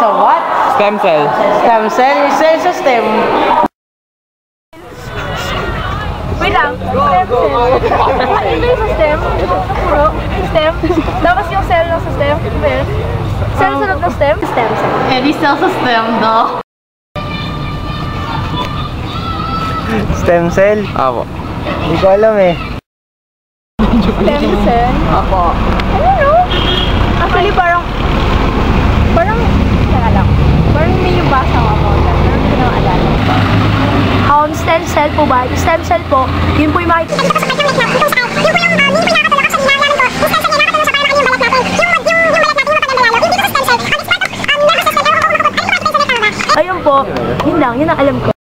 sa what? Stem cell. Stem cell? Cell sa stem. Wait lang. Stem cell. Ano yung sa stem? Puro? Stem? Tapos yung cell lang sa stem? Cell sa loob ng stem? Stem cell. Eh, di cell sa stem, do. Stem cell? Apo. Hindi ko alam eh. Stem cell? Apo. Ano no? Actually parang teka lang. Parang may yung basa ko ako. Pero hindi ko naman alala. Stem cell po ba? Stem cell po, yun po yung makikita. Ayun po, yun lang, yun ang alam ko.